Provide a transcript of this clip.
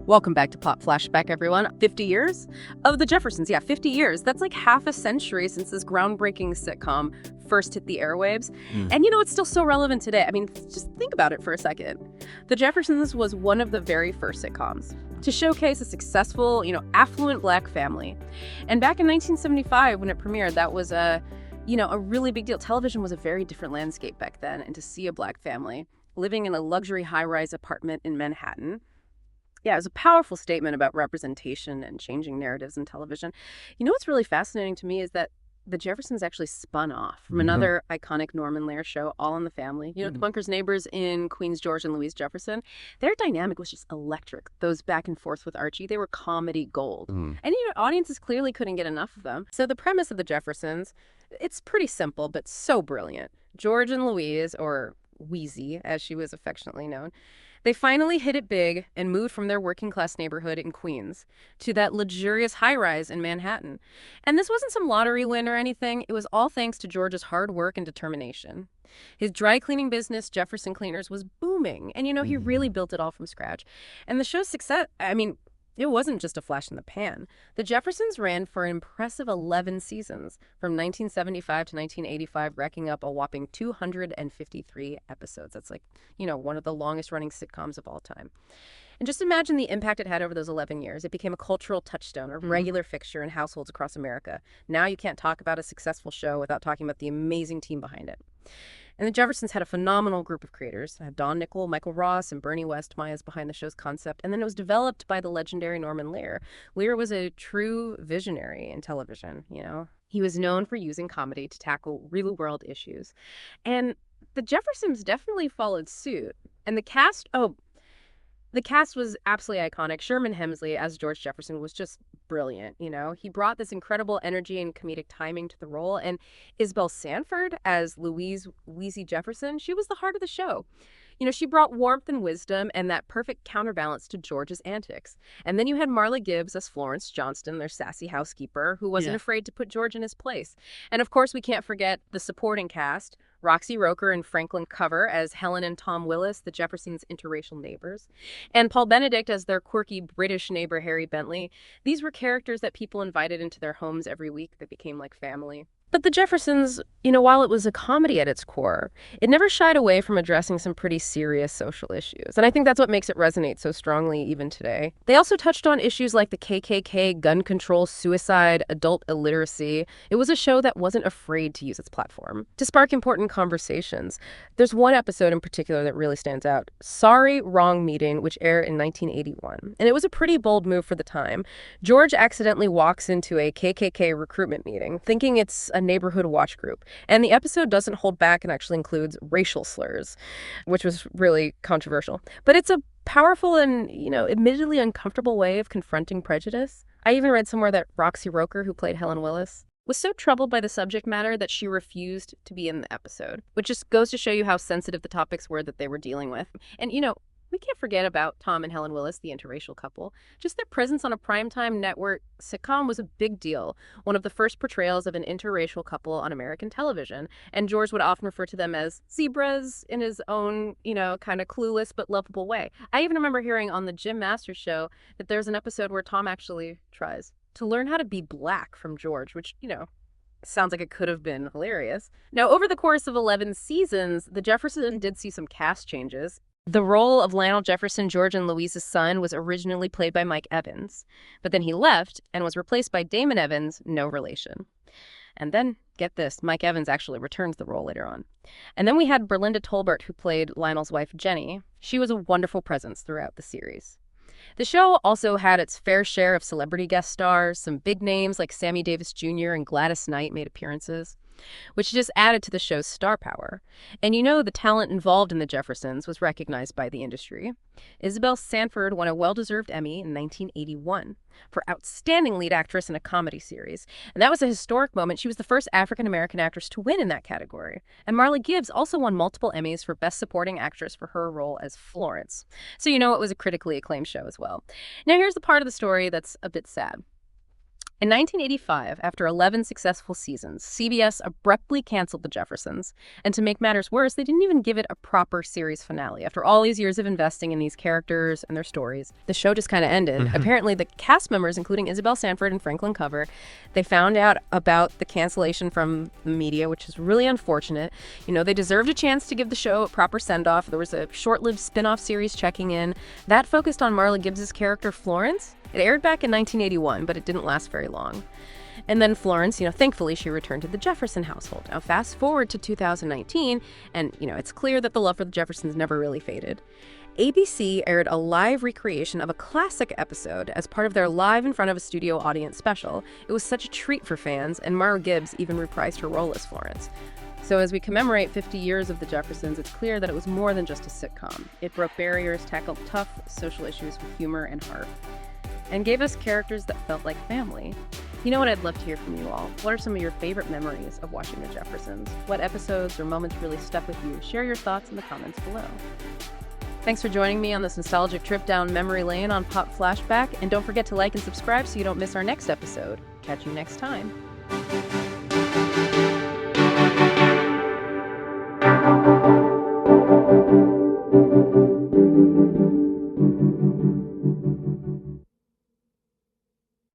Welcome back to Pop Flashback, everyone. 50 years of the Jeffersons. Yeah, 50 years. That's like half a century since this groundbreaking sitcom first hit the airwaves. And it's still so relevant today. I mean, just think about it for a second. The Jeffersons was one of the very first sitcoms to showcase a successful, affluent Black family. And back in 1975, when it premiered, that was a really big deal. Television was a very different landscape back then, and to see a Black family living in a luxury high-rise apartment in Manhattan, yeah, it was a powerful statement about representation and changing narratives in television. What's really fascinating to me is that the Jeffersons actually spun off from another iconic Norman Lear show, All in the Family. The Bunker's neighbors in Queens, George and Louise Jefferson. Their dynamic was just electric. Those back and forth with Archie, they were comedy gold. And audiences clearly couldn't get enough of them. So the premise of the Jeffersons, it's pretty simple, but so brilliant. George and Louise, or Wheezy, as she was affectionately known, they finally hit it big and moved from their working-class neighborhood in Queens to that luxurious high-rise in Manhattan. And this wasn't some lottery win or anything. It was all thanks to George's hard work and determination. His dry cleaning business, Jefferson Cleaners, was booming. And, he really built it all from scratch. And the show's success, it wasn't just a flash in the pan. The Jeffersons ran for an impressive 11 seasons, from 1975 to 1985, racking up a whopping 253 episodes. That's one of the longest-running sitcoms of all time. And just imagine the impact it had over those 11 years. It became a cultural touchstone, a regular fixture in households across America. Now you can't talk about a successful show without talking about the amazing team behind it. And the Jeffersons had a phenomenal group of creators. Don Nichol, Michael Ross, and Bernie Westmeyer's behind the show's concept. And then it was developed by the legendary Norman Lear. Lear was a true visionary in television, He was known for using comedy to tackle real-world issues. And the Jeffersons definitely followed suit. And the cast was absolutely iconic. Sherman Hemsley as George Jefferson was just brilliant, He brought this incredible energy and comedic timing to the role. And Isabel Sanford as Wheezy Jefferson, she was the heart of the show. She brought warmth and wisdom and that perfect counterbalance to George's antics. And then you had Marla Gibbs as Florence Johnston, their sassy housekeeper, who wasn't afraid to put George in his place. And of course, we can't forget the supporting cast, Roxy Roker and Franklin Cover as Helen and Tom Willis, the Jeffersons' interracial neighbors, and Paul Benedict as their quirky British neighbor, Harry Bentley. These were characters that people invited into their homes every week that became like family. But the Jeffersons, while it was a comedy at its core, it never shied away from addressing some pretty serious social issues. And I think that's what makes it resonate so strongly even today. They also touched on issues like the KKK, gun control, suicide, adult illiteracy. It was a show that wasn't afraid to use its platform to spark important conversations. There's one episode in particular that really stands out, Sorry, Wrong Meeting, which aired in 1981. And it was a pretty bold move for the time. George accidentally walks into a KKK recruitment meeting, thinking it's a neighborhood watch group. And the episode doesn't hold back and actually includes racial slurs, which was really controversial. But it's a powerful and, admittedly uncomfortable way of confronting prejudice. I even read somewhere that Roxy Roker, who played Helen Willis, was so troubled by the subject matter that she refused to be in the episode, which just goes to show you how sensitive the topics were that they were dealing with. And, we can't forget about Tom and Helen Willis, the interracial couple. Just their presence on a primetime network sitcom was a big deal, one of the first portrayals of an interracial couple on American television. And George would often refer to them as zebras in his own, kind of clueless but lovable way. I even remember hearing on the Jim Masters show that there's an episode where Tom actually tries to learn how to be Black from George, which, sounds like it could have been hilarious. Now, over the course of 11 seasons, the Jeffersons did see some cast changes. The role of Lionel Jefferson, George and Louise's son, was originally played by Mike Evans, but then he left and was replaced by Damon Evans, no relation. And then, get this, Mike Evans actually returns the role later on. And then we had Berlinda Tolbert, who played Lionel's wife, Jenny. She was a wonderful presence throughout the series. The show also had its fair share of celebrity guest stars. Some big names like Sammy Davis Jr. and Gladys Knight made appearances, which just added to the show's star power. And the talent involved in the Jeffersons was recognized by the industry. Isabel Sanford won a well-deserved Emmy in 1981 for Outstanding Lead Actress in a Comedy Series. And that was a historic moment. She was the first African-American actress to win in that category. And Marla Gibbs also won multiple Emmys for Best Supporting Actress for her role as Florence. So it was a critically acclaimed show as well. Now here's the part of the story that's a bit sad. In 1985, after 11 successful seasons, CBS abruptly canceled The Jeffersons. And to make matters worse, they didn't even give it a proper series finale. After all these years of investing in these characters and their stories, the show just kind of ended. Apparently, the cast members, including Isabel Sanford and Franklin Cover, they found out about the cancellation from the media, which is really unfortunate. You know, they deserved a chance to give the show a proper send-off. There was a short-lived spin-off series, Checking In. That focused on Marla Gibbs' character, Florence. It aired back in 1981, but it didn't last very long. And then Florence, thankfully she returned to the Jefferson household. Now fast forward to 2019, and, it's clear that the love for the Jeffersons never really faded. ABC aired a live recreation of a classic episode as part of their live in front of a studio audience special. It was such a treat for fans, and Marla Gibbs even reprised her role as Florence. So as we commemorate 50 years of the Jeffersons, it's clear that it was more than just a sitcom. It broke barriers, tackled tough social issues with humor and heart, and gave us characters that felt like family. You know what? I'd love to hear from you all. What are some of your favorite memories of watching The Jeffersons? What episodes or moments really stuck with you? Share your thoughts in the comments below. Thanks for joining me on this nostalgic trip down memory lane on Pop Flashback, and don't forget to like and subscribe so you don't miss our next episode. Catch you next time.